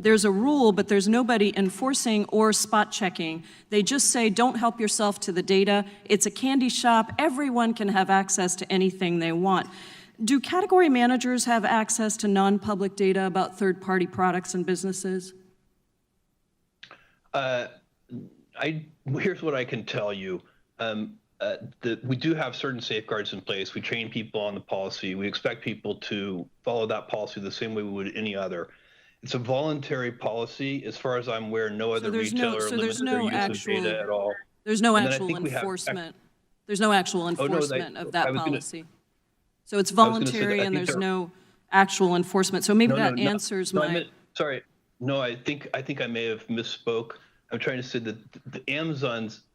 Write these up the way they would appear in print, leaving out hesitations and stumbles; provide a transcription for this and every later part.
there's a rule, but there's nobody enforcing or spot checking. They just say, don't help yourself to the data. It's a candy shop. Everyone can have access to anything they want. Do category managers have access to non-public data about third-party products and businesses? Here's what I can tell you. We do have certain safeguards in place. We train people on the policy. We expect people to follow that policy the same way we would any other. It's a voluntary policy. As far as I'm aware, no other retailer limits their use of data at all. There's no actual enforcement. There's no actual enforcement of that policy. So it's voluntary and there's no actual enforcement. So maybe that answers my... Sorry. No, I think I may have misspoke. I'm trying to say that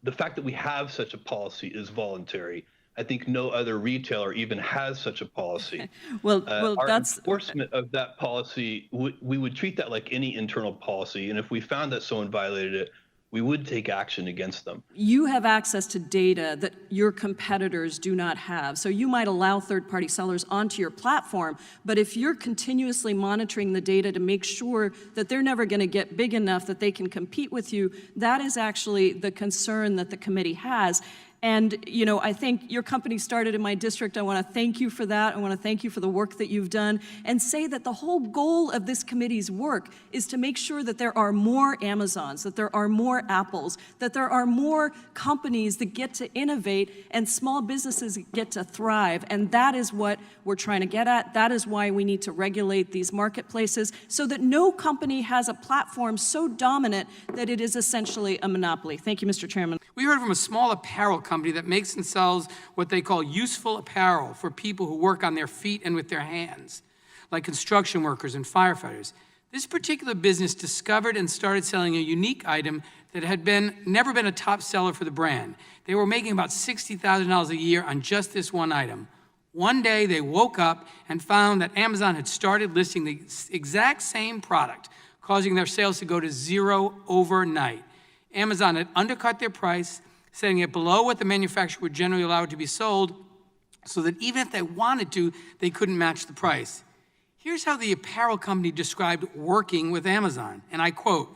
the fact that we have such a policy is voluntary. I think no other retailer even has such a policy. Okay. Well, our that's enforcement of that policy. We would treat that like any internal policy, and if we found that someone violated it, we would take action against them. You have access to data that your competitors do not have. So you might allow third-party sellers onto your platform, but if you're continuously monitoring the data to make sure that they're never going to get big enough that they can compete with you, that is actually the concern that the committee has. And, you know, I think your company started in my district. I want to thank you for that. I want to thank you for the work that you've done and say that the whole goal of this committee's work is to make sure that there are more Amazons, that there are more Apples, that there are more companies that get to innovate and small businesses get to thrive. And that is what we're trying to get at. That is why we need to regulate these marketplaces so that no company has a platform so dominant that it is essentially a monopoly. Thank you, Mr. Chairman. We heard from a small apparel company that makes and sells what they call useful apparel for people who work on their feet and with their hands, like construction workers and firefighters. This particular business discovered and started selling a unique item that had never been a top seller for the brand. They were making about $60,000 a year on just this one item. One day they woke up and found that Amazon had started listing the exact same product, causing their sales to go to zero overnight. Amazon had undercut their price, setting it below what the manufacturer would generally allow it to be sold, so that even if they wanted to, they couldn't match the price. Here's how the apparel company described working with Amazon, and I quote,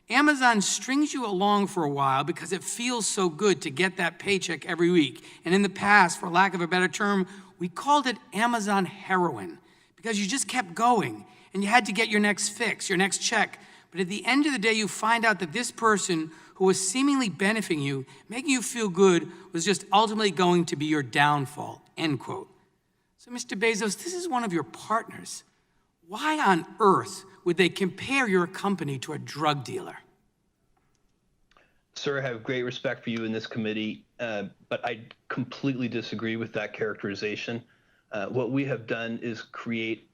"Amazon strings you along for a while because it feels so good to get that paycheck every week. And in the past, for lack of a better term, we called it Amazon heroin, because you just kept going, and you had to get your next fix, your next check. But at the end of the day, you find out that this person who was seemingly benefiting you, making you feel good, was just ultimately going to be your downfall," end quote. So, Mr. Bezos, this is one of your partners. Why on earth would they compare your company to a drug dealer? Sir, I have great respect for you in this committee, but I completely disagree with that characterization. What we have done is create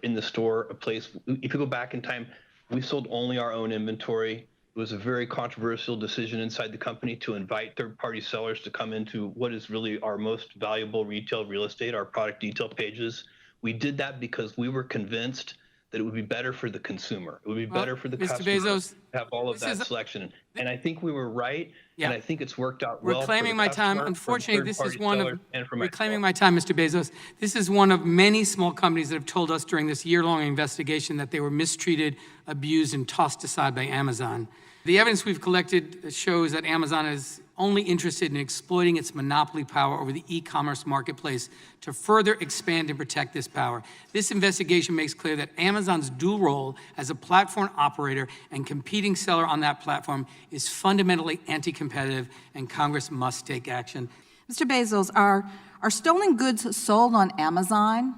in the store a place. If you go back in time, we sold only our own inventory. It was a very controversial decision inside the company to invite third-party sellers to come into what is really our most valuable retail real estate, our product detail pages. We did that because we were convinced that it would be better for the consumer. It would be better for the customer Bezos, to have all of that selection. And I think we were right, and I think it's worked out well. Reclaiming my time. Unfortunately, this is one of reclaiming my time, Mr. Bezos. This is one of many small companies that have told us during this year-long investigation that they were mistreated, abused, and tossed aside by Amazon. The evidence we've collected shows that Amazon is only interested in exploiting its monopoly power over the e-commerce marketplace to further expand and protect this power. This investigation makes clear that Amazon's dual role as a platform operator and competing seller on that platform is fundamentally anti-competitive, and Congress must take action. Mr. Bezos, are stolen goods sold on Amazon?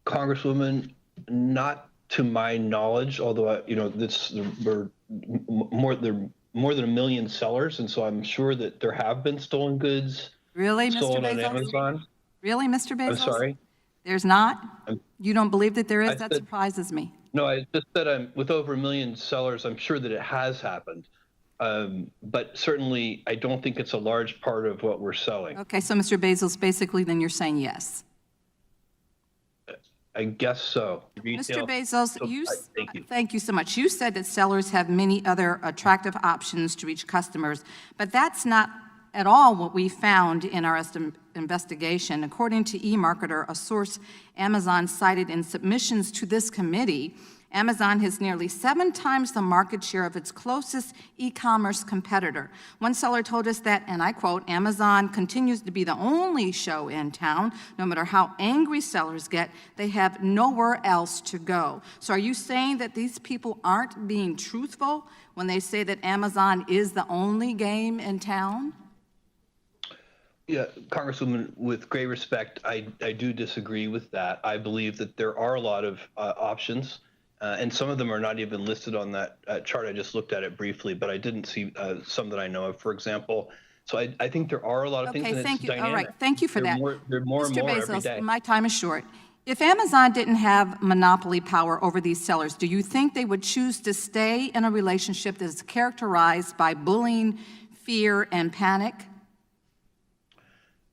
Congresswoman, not to my knowledge, although we're more than 1 million sellers, and so I'm sure that there have been stolen goods sold on Amazon. Really, Mr. Bezos? I'm sorry. There's not? You don't believe that there is? That surprises me. No, I just said with over 1 million sellers, I'm sure that it has happened. But certainly, I don't think it's a large part of what we're selling. Okay, so Mr. Bezos, basically, then you're saying yes. I guess so. Mr. Bezos, thank you so much. You said that sellers have many other attractive options to reach customers, but that's not at all what we found in our investigation. According to eMarketer, a source Amazon cited in submissions to this committee, Amazon has nearly 7 times the market share of its closest e-commerce competitor. One seller told us that, and I quote, Amazon continues to be the only show in town. No matter how angry sellers get, they have nowhere else to go. So are you saying that these people aren't being truthful when they say that Amazon is the only game in town? Yeah, Congresswoman, with great respect, I do disagree with that. I believe that there are a lot of options. And some of them are not even listed on that chart. I just looked at it briefly, but I didn't see some that I know of, for example. So I think there are a lot of things, and thank it's you. dynamic. All right, thank you for that. They're more and Mr. more Bezos, every day. my time is short. If Amazon didn't have monopoly power over these sellers, do you think they would choose to stay in a relationship that is characterized by bullying, fear, and panic?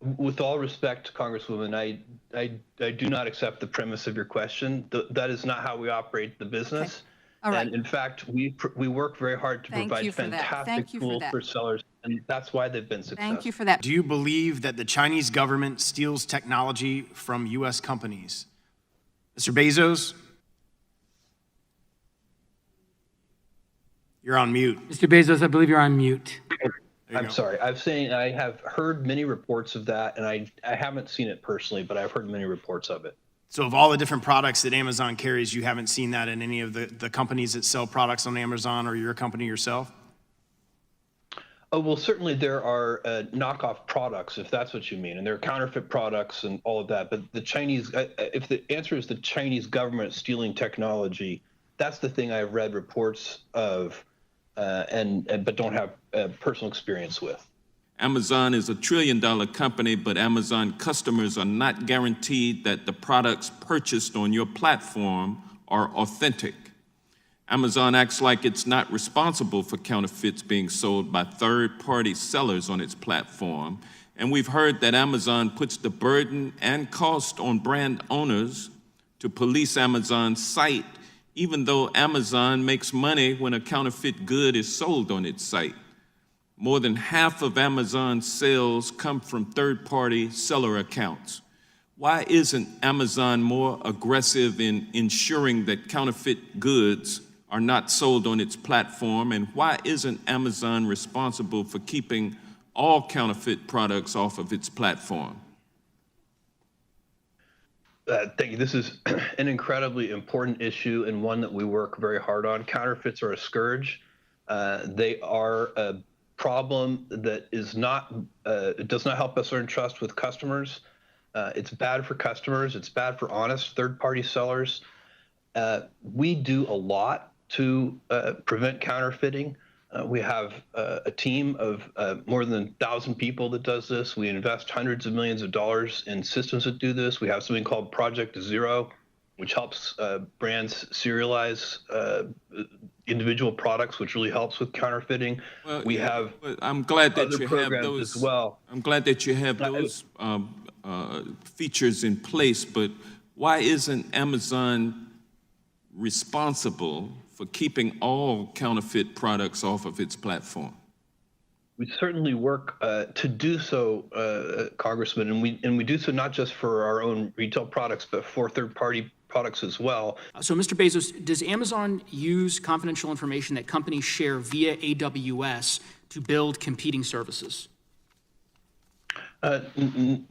With all respect, Congresswoman, I do not accept the premise of your question. That is not how we operate the business. Okay. All right. And in fact, we work very hard to provide fantastic tools for sellers, and that's why they've been successful. Thank you for that. Do you believe that the Chinese government steals technology from U.S. companies? Mr. Bezos? You're on mute. Mr. Bezos, I believe you're on mute. I'm sorry. I'm saying I have heard many reports of that, and I haven't seen it personally, but I've heard many reports of it. So of all the different products that Amazon carries, you haven't seen that in any of the companies that sell products on Amazon or your company yourself? Oh, well, certainly there are knockoff products, if that's what you mean, and there are counterfeit products and all of that. But the Chinese, if the answer is the Chinese government stealing technology, that's the thing I've read reports of, but don't have personal experience with. Amazon is $1 trillion company, but Amazon customers are not guaranteed that the products purchased on your platform are authentic. Amazon acts like it's not responsible for counterfeits being sold by third-party sellers on its platform. And we've heard that Amazon puts the burden and cost on brand owners to police Amazon's site, even though Amazon makes money when a counterfeit good is sold on its site. More than half of Amazon's sales come from third-party seller accounts. Why isn't Amazon more aggressive in ensuring that counterfeit goods are not sold on its platform? And why isn't Amazon responsible for keeping all counterfeit products off of its platform? Thank you. This is an incredibly important issue and one that we work very hard on. Counterfeits are a scourge. They are a problem that is not, it does not help us earn trust with customers. It's bad for customers. It's bad for honest third-party sellers. We do a lot to prevent counterfeiting. We have a team of more than 1,000 people that does this. We invest hundreds of millions of dollars in systems that do this. We have something called Project Zero, which helps brands serialize individual products, which really helps with counterfeiting. Well, we have I'm glad that other you have programs those as well. I'm glad that you have those features in place, but why isn't Amazon responsible for keeping all counterfeit products off of its platform? We certainly work to do so, Congressman, and we do so not just for our own retail products, but for third-party products as well. So, Mr. Bezos, does Amazon use confidential information that companies share via AWS to build competing services?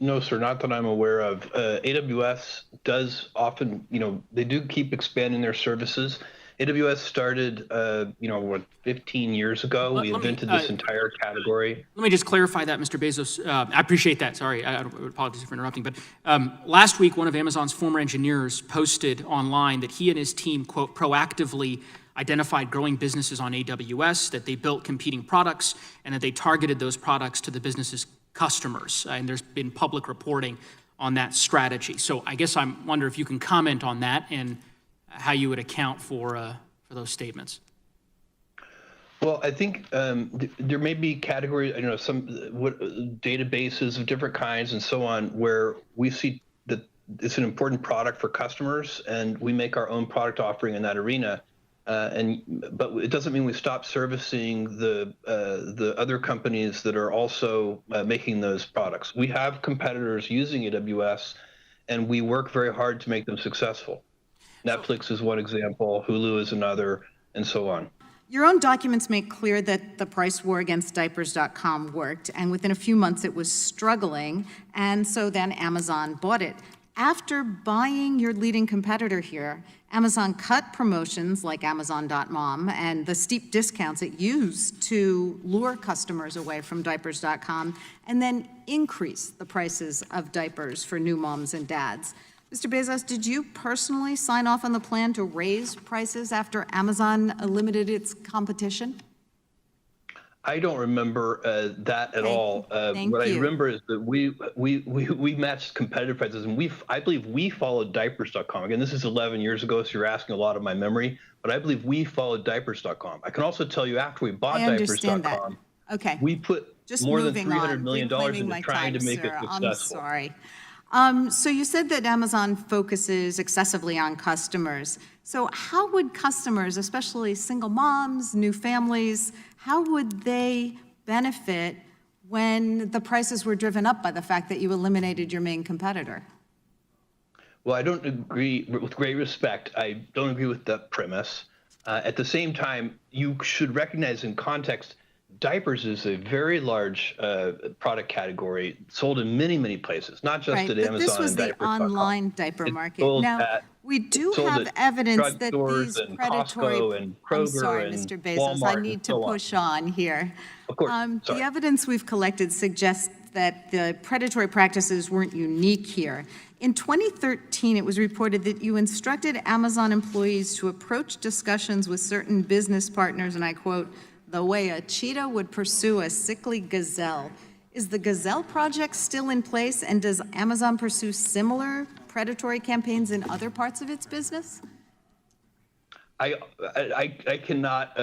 No, sir, not that I'm aware of. AWS does often, they do keep expanding their services. AWS started, 15 years ago. We invented this entire category. Let me just clarify that, Mr. Bezos. I appreciate that. Sorry, I apologize for interrupting. But last week, one of Amazon's former engineers posted online that he and his team, quote, proactively identified growing businesses on AWS, that they built competing products, and that they targeted those products to the business's customers. And there's been public reporting on that strategy. So I guess I wonder if you can comment on that and how you would account for those statements. Well, I think there may be categories, some databases of different kinds and so on, where we see that it's an important product for customers, and we make our own product offering in that arena. But it doesn't mean we stop servicing the other companies that are also making those products. We have competitors using AWS, and we work very hard to make them successful. Netflix is one example, Hulu is another, and so on. Your own documents make clear that the price war against diapers.com worked, and within a few months it was struggling, and so then Amazon bought it. After buying your leading competitor here, Amazon cut promotions like Amazon.mom and the steep discounts it used to lure customers away from diapers.com, and then increased the prices of diapers for new moms and dads. Mr. Bezos, did you personally sign off on the plan to raise prices after Amazon limited its competition? I don't remember that at all. What I remember is that we matched competitive prices, and I believe we followed diapers.com. Again, this is 11 years ago, so you're asking a lot of my memory, but I believe we followed diapers.com. I can also tell you after we bought diapers.com, we put more than $300 million into trying to make it successful. I'm sorry. So you said that Amazon focuses excessively on customers. So how would customers, especially single moms, new families, how would they benefit when the prices were driven up by the fact that you eliminated your main competitor? Well, I don't agree, with great respect, I don't agree with that premise. At the same time, you should recognize in context, diapers is a very large product category sold in many, many places, not just at Amazon. But this was the online diaper market. Now, we do have evidence that these predatory, and I'm Kroger sorry, and Mr. Bezos, I need to push on here. Of course, the evidence we've collected suggests that the predatory practices weren't unique here. In 2013, it was reported that you instructed Amazon employees to approach discussions with certain business partners, and I quote, the way a cheetah would pursue a sickly gazelle. Is the Gazelle Project still in place, and does Amazon pursue similar predatory campaigns in other parts of its business? I cannot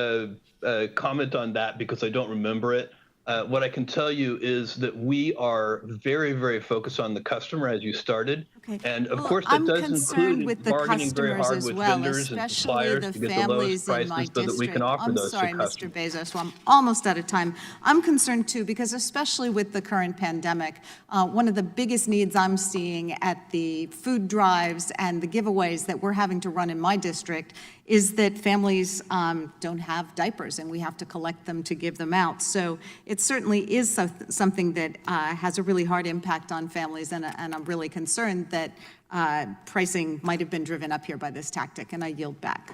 comment on that because I don't remember it. What I can tell you is that we are very, very focused on the customer, as you started. Okay. And of course, that does include bargaining very hard with vendors and suppliers to get the lowest prices so that we can offer those to customers. I'm sorry, Mr. Bezos, well, I'm almost out of time. I'm concerned too, because especially with the current pandemic, one of the biggest needs I'm seeing at the food drives and the giveaways that we're having to run in my district is that families don't have diapers, and we have to collect them to give them out. So it certainly is something that has a really hard impact on families, and I'm really concerned that pricing might have been driven up here by this tactic, and I yield back.